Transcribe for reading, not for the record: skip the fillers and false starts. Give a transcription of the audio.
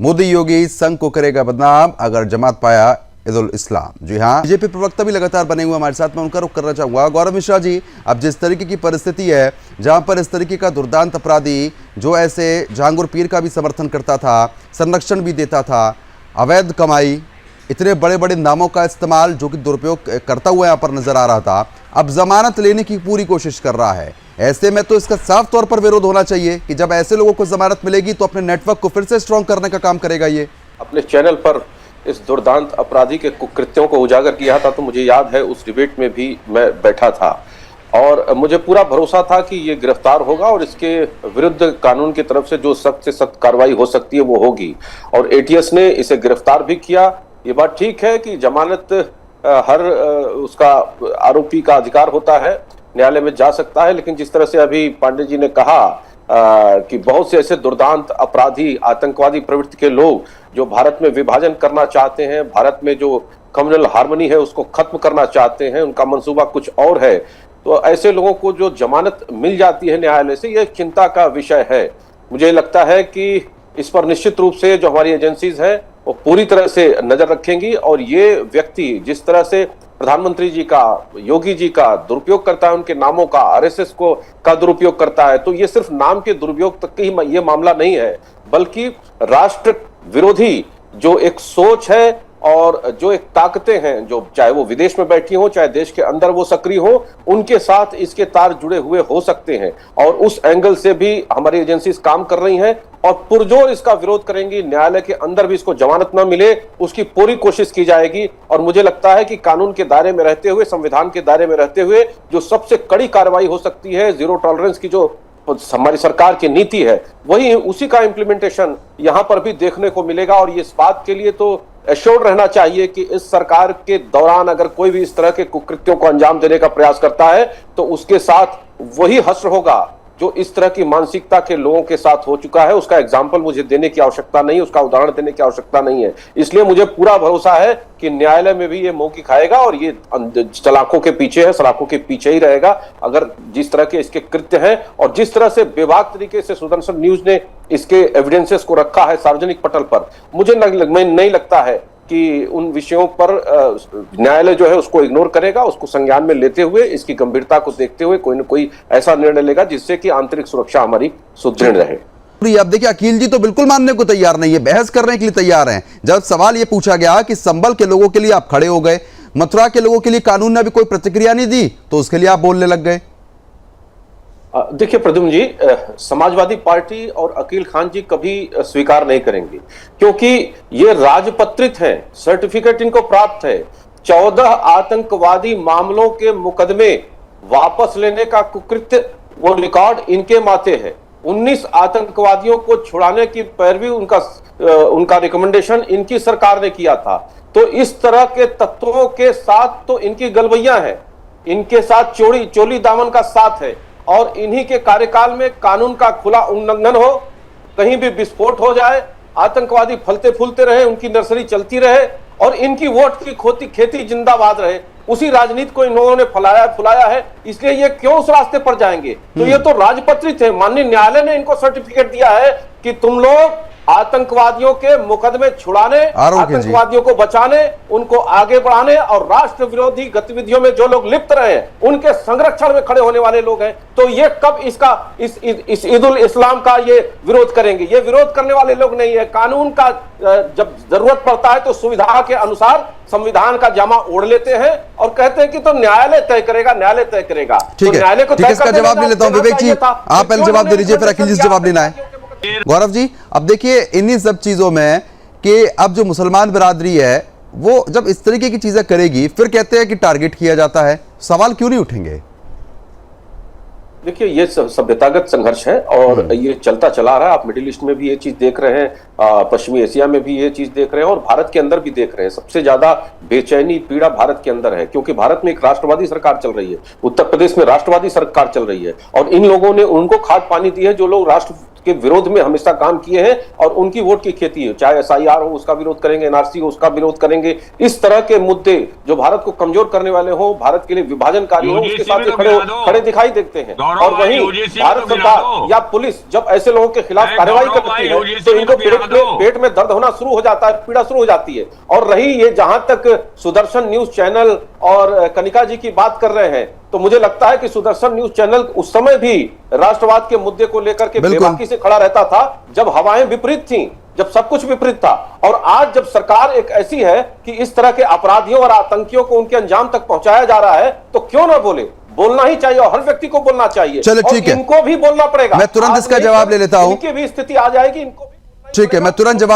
मोदी योगी संघ को करेगा बदनाम अगर जमात पाया ईदुल इस्लाम। जी हाँ, बीजेपी प्रवक्ता भी लगातार बने हुए हमारे साथ में, उनका रुख करना चाहूंगा। गौरव मिश्रा जी, अब जिस तरीके की परिस्थिति है जहां पर इस तरीके का दुर्दांत अपराधी जो ऐसे जहांगीर पीर का भी समर्थन करता था, संरक्षण भी देता था, अवैध कमाई, इतने बड़े बड़े नामों का इस्तेमाल जो कि दुरुपयोग करता हुआ यहाँ पर नजर आ रहा था, अब जमानत लेने की पूरी कोशिश कर रहा है। ऐसे में तो इसका साफ तौर पर विरोध होना चाहिए कि जब ऐसे लोगों को जमानत मिलेगी तो अपने नेटवर्क को फिर से स्ट्रॉन्ग करने का काम करेगा। ये अपने चैनल पर इस दुर्दांत अपराधी के कुकृत्यों को उजागर किया था, तो मुझे याद है उस डिबेट में भी मैं बैठा था और मुझे पूरा भरोसा था कि ये गिरफ्तार होगा और इसके विरुद्ध कानून की तरफ से जो सख्त से सख्त कार्रवाई हो सकती है वो होगी। और एटीएस ने इसे गिरफ्तार भी किया। ये बात ठीक है कि जमानत हर उसका आरोपी का अधिकार होता है, न्यायालय में जा सकता है, लेकिन जिस तरह से अभी पांडे जी ने कहा कि बहुत से ऐसे दुर्दांत अपराधी, आतंकवादी प्रवृत्ति के लोग जो भारत में विभाजन करना चाहते हैं, भारत में जो कम्युनल हार्मनी है उसको खत्म करना चाहते हैं, उनका मंसूबा कुछ और है, तो ऐसे लोगों को जो जमानत मिल जाती है न्यायालय से, यह चिंता का विषय है। मुझे लगता है कि इस पर निश्चित रूप से जो हमारी एजेंसीज हैं वो पूरी तरह से नजर रखेंगी और ये व्यक्ति जिस तरह से प्रधानमंत्री जी का, योगी जी का दुरुपयोग करता है, उनके नामों का, आरएसएस को का दुरुपयोग करता है, तो ये सिर्फ नाम के दुरुपयोग तक ही ये मामला नहीं है, बल्कि राष्ट्र विरोधी जो एक सोच है और जो एक ताकतें हैं, जो चाहे वो विदेश में बैठी हो चाहे देश के अंदर वो सक्रिय हो, उनके साथ इसके तार जुड़े हुए हो सकते हैं। और उस एंगल से भी हमारी एजेंसीज काम कर रही हैं और पुरजोर इसका विरोध करेंगी। न्यायालय के अंदर भी इसको जमानत न मिले उसकी पूरी कोशिश की जाएगी और मुझे लगता है कि कानून के दायरे में रहते हुए, संविधान के दायरे में रहते हुए जो सबसे कड़ी कार्रवाई हो सकती है, जीरो टॉलरेंस की जो हमारी सरकार की नीति है, वही उसी का इंप्लीमेंटेशन यहां पर भी देखने को मिलेगा। और ये इस बात के लिए तो एश्योर्ड रहना चाहिए कि इस सरकार के दौरान अगर कोई भी इस तरह के कुकृत्यों को अंजाम देने का प्रयास करता है तो उसके साथ वही हश्र होगा जो इस तरह की मानसिकता के लोगों के साथ हो चुका है। उसका एग्जाम्पल मुझे देने की आवश्यकता नहीं है, उसका उदाहरण देने की आवश्यकता नहीं है। इसलिए मुझे पूरा भरोसा है कि न्यायालय में भी ये मौकी खाएगा और ये सलाखों के पीछे है, सलाखों के पीछे ही रहेगा। अगर जिस तरह के इसके कृत्य हैं और जिस तरह से बेबाक तरीके से सुदर्शन न्यूज ने इसके एविडेंसेस को रखा है सार्वजनिक पटल पर, मुझे नहीं लगता है कि उन विषयों पर न्यायालय जो है उसको इग्नोर करेगा। उसको संज्ञान में लेते हुए, इसकी गंभीरता को देखते हुए कोई न कोई ऐसा निर्णय लेगा जिससे कि आंतरिक सुरक्षा हमारी सुदृढ़ रहे। अब देखिए, अकील जी तो बिल्कुल मानने को तैयार नहीं है, बहस करने के लिए तैयार हैं। जब सवाल ये पूछा गया कि संभल के लोगों के लिए आप खड़े हो गए, मथुरा के लोगों के लिए कानून ने अभी कोई प्रतिक्रिया नहीं दी, तो उसके लिए आप बोलने लग गए। देखिए प्रद्युम्न जी, समाजवादी पार्टी और अकील खान जी कभी स्वीकार नहीं करेंगे क्योंकि ये राजपत्रित हैं, सर्टिफिकेट इनको प्राप्त है। 14 आतंकवादी मामलों के मुकदमे वापस लेने का कुकृत्य, वो रिकॉर्ड इनके माथे है। 19 आतंकवादियों को छुड़ाने की पैरवी उनका रिकमेंडेशन इनकी सरकार ने किया था। तो इस तरह के तत्वों के साथ तो इनकी गलबैयां है, इनके साथ चोली दामन का साथ है और इन्हीं के कार्यकाल में कानून का खुला उल्लंघन हो, कहीं भी विस्फोट हो जाए, आतंकवादी फलते फूलते रहे, उनकी नर्सरी चलती रहे और इनकी वोट की खेती जिंदाबाद रहे। उसी राजनीति को इन लोगों ने फुलाया है, इसलिए ये क्यों उस रास्ते पर जाएंगे? तो ये तो राजपत्रित है। माननीय न्यायालय ने इनको सर्टिफिकेट दिया है कि तुम लोग आतंकवादियों के मुकदमे छुड़ाने, आतंकवादियों को बचाने, उनको आगे बढ़ाने और राष्ट्र विरोधी गतिविधियों में जो लोग लिप्त रहे हैं उनके संरक्षण में खड़े होने वाले लोग हैं। तो ये कब इस ईदुल इस्लाम का ये विरोध करेंगे? ये विरोध करने वाले लोग नहीं है। कानून का जब जरूरत पड़ता है तो सुविधा के अनुसार संविधान का जामा ओढ़ लेते हैं और कहते हैं कि तो न्यायालय तय करेगा, न्यायालय तय करेगा। ठीक है, न्यायालय को इसका जवाब ले लेता हूं। विवेक जी, आप पहले जवाब दे दीजिए, फिर अखिल जी जवाब लेना है। गौरव जी, अब देखिए इन्हीं सब चीजों में कि अब जो मुसलमान बिरादरी है वो जब इस तरीके की चीजें करेगी, फिर कहते हैं कि टारगेट किया जाता है, सवाल क्यों नहीं उठेंगे? देखिए, ये सभ्यतागत संघर्ष है और ये चलता चला रहा है। आप मिडिल ईस्ट में भी ये चीज देख रहे हैं, पश्चिमी एशिया में भी ये चीज देख रहे हैं और भारत के अंदर भी देख रहे हैं। सबसे ज्यादा बेचैनी, पीड़ा भारत के अंदर है क्योंकि भारत में एक राष्ट्रवादी सरकार चल रही है, उत्तर प्रदेश में राष्ट्रवादी सरकार चल रही है और इन लोगों ने उनको खाद पानी दी है जो लोग राष्ट्र के विरोध में हमेशा काम किए हैं और उनकी वोट की खेती है। चाहे एसआईआर हो उसका विरोध करेंगे, एनआरसी हो उसका विरोध करेंगे। इस तरह के मुद्दे जो भारत को कमजोर करने वाले हो, भारत के लिए विभाजनकारी हो, उसके साथ खड़े दिखाई देते हैं। और वहीं भारत सरकार या पुलिस जब ऐसे लोगों के खिलाफ कार्रवाई करती है तो इनको पेट में दर्द होना शुरू हो जाता है, पीड़ा शुरू हो जाती है। और रही ये जहां तक सुदर्शन न्यूज चैनल और कनिका जी की बात कर रहे हैं, तो मुझे लगता है कि सुदर्शन न्यूज चैनल उस समय भी राष्ट्रवाद के मुद्दे को लेकर के बेबाकी से खड़ा रहता था, जब हवाएं विपरीत थीं, जब सब कुछ विपरीत था। और आज जब सरकार एक ऐसी है कि इस तरह के अपराधियों और आतंकियों को उनके अंजाम तक पहुंचाया जा रहा है, तो क्यों ना बोले? बोलना ही चाहिए और हर व्यक्ति को बोलना चाहिए। चलो ठीक है, इनको भी बोलना पड़ेगा। मैं तुरंत इसका जवाब ले लेता हूं। इनकी भी स्थिति आ जाएगी, इनको भी। ठीक है, मैं तुरंत जवाब